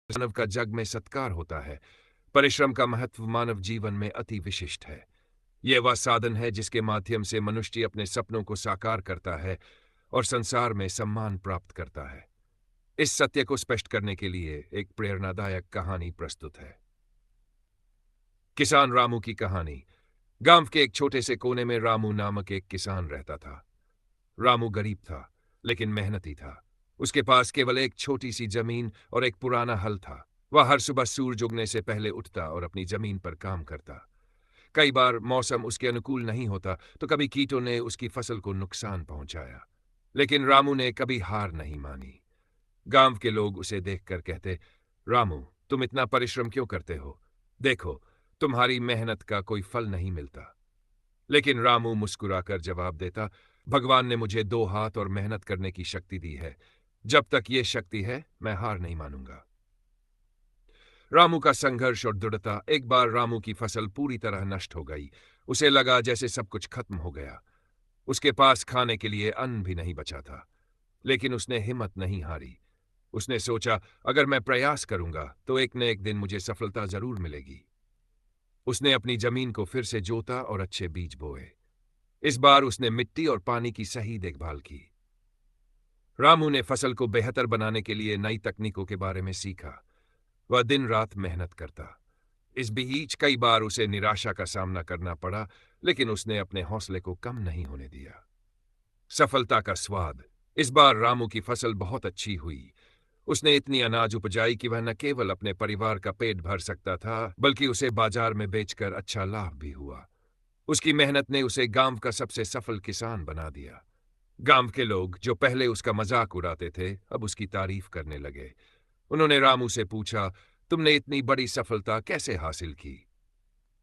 मानव का जग में सत्कार होता है। परिश्रम का महत्व मानव जीवन में अति विशिष्ट है। यह वह साधन है जिसके माध्यम से मनुष्य अपने सपनों को साकार करता है और संसार में सम्मान प्राप्त करता है। इस सत्य को स्पष्ट करने के लिए एक प्रेरणादायक कहानी प्रस्तुत है। किसान रामू की कहानी। गांव के एक छोटे से कोने में रामू नामक एक किसान रहता था। रामू गरीब था, लेकिन मेहनती था। उसके पास केवल एक छोटी सी जमीन और एक पुराना हल था। वह हर सुबह सूरज उगने से पहले उठता और अपनी जमीन पर काम करता। कई बार मौसम उसके अनुकूल नहीं होता, तो कभी कीटों ने उसकी फसल को नुकसान पहुंचाया, लेकिन रामू ने कभी हार नहीं मानी। गांव के लोग उसे देखकर कहते, रामू, तुम इतना परिश्रम क्यों करते हो? देखो, तुम्हारी मेहनत का कोई फल नहीं मिलता। लेकिन रामू मुस्कुराकर जवाब देता, भगवान ने मुझे 2 हाथ और मेहनत करने की शक्ति दी है। जब तक ये शक्ति है, मैं हार नहीं मानूंगा। रामू का संघर्ष और दृढ़ता। एक बार रामू की फसल पूरी तरह नष्ट हो गई। उसे लगा जैसे सब कुछ खत्म हो गया। उसके पास खाने के लिए अन्न भी नहीं बचा था, लेकिन उसने हिम्मत नहीं हारी। उसने सोचा, अगर मैं प्रयास करूंगा तो एक न एक दिन मुझे सफलता जरूर मिलेगी। उसने अपनी जमीन को फिर से जोता और अच्छे बीज बोए। इस बार उसने मिट्टी और पानी की सही देखभाल की। रामू ने फसल को बेहतर बनाने के लिए नई तकनीकों के बारे में सीखा। वह दिन रात मेहनत करता। इस बीच कई बार उसे निराशा का सामना करना पड़ा, लेकिन उसने अपने हौसले को कम नहीं होने दिया। सफलता का स्वाद। इस बार रामू की फसल बहुत अच्छी हुई। उसने इतनी अनाज उपजाई कि वह न केवल अपने परिवार का पेट भर सकता था, बल्कि उसे बाजार में बेचकर अच्छा लाभ भी हुआ। उसकी मेहनत ने उसे गांव का सबसे सफल किसान बना दिया। गांव के लोग, जो पहले उसका मजाक उड़ाते थे, अब उसकी तारीफ करने लगे। उन्होंने रामू से पूछा, तुमने इतनी बड़ी सफलता कैसे हासिल की?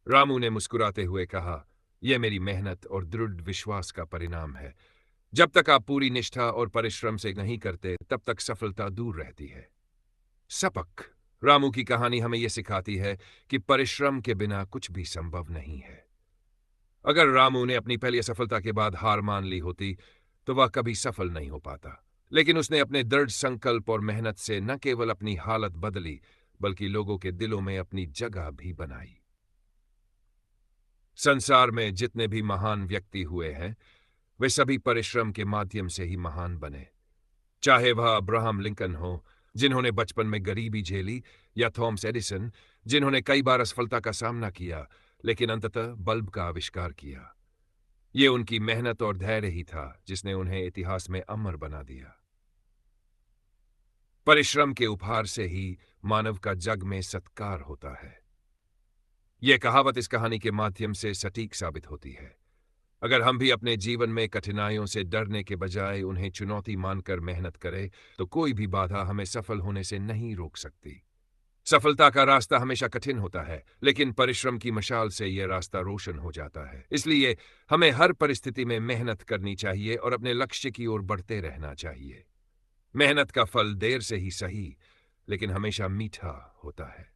रामू ने मुस्कुराते हुए कहा, यह मेरी मेहनत और दृढ़ विश्वास का परिणाम है। जब तक आप पूरी निष्ठा और परिश्रम से नहीं करते, तब तक सफलता दूर रहती है। सबक। रामू की कहानी हमें यह सिखाती है कि परिश्रम के बिना कुछ भी संभव नहीं है। अगर रामू ने अपनी पहली असफलता के बाद हार मान ली होती, तो वह कभी सफल नहीं हो पाता। लेकिन उसने अपने दृढ़ संकल्प और मेहनत से न केवल अपनी हालत बदली, बल्कि लोगों के दिलों में अपनी जगह भी बनाई। संसार में जितने भी महान व्यक्ति हुए हैं, वे सभी परिश्रम के माध्यम से ही महान बने। चाहे वह अब्राहम लिंकन हो, जिन्होंने बचपन में गरीबी झेली, या थॉमस एडिसन, जिन्होंने कई बार असफलता का सामना किया, लेकिन अंततः बल्ब का आविष्कार किया। ये उनकी मेहनत और धैर्य ही था जिसने उन्हें इतिहास में अमर बना दिया। परिश्रम के उपहार से ही मानव का जग में सत्कार होता है। यह कहावत इस कहानी के माध्यम से सटीक साबित होती है। अगर हम भी अपने जीवन में कठिनाइयों से डरने के बजाय उन्हें चुनौती मानकर मेहनत करें, तो कोई भी बाधा हमें सफल होने से नहीं रोक सकती। सफलता का रास्ता हमेशा कठिन होता है, लेकिन परिश्रम की मशाल से यह रास्ता रोशन हो जाता है। इसलिए हमें हर परिस्थिति में मेहनत करनी चाहिए और अपने लक्ष्य की ओर बढ़ते रहना चाहिए। मेहनत का फल देर से ही सही, लेकिन हमेशा मीठा होता है।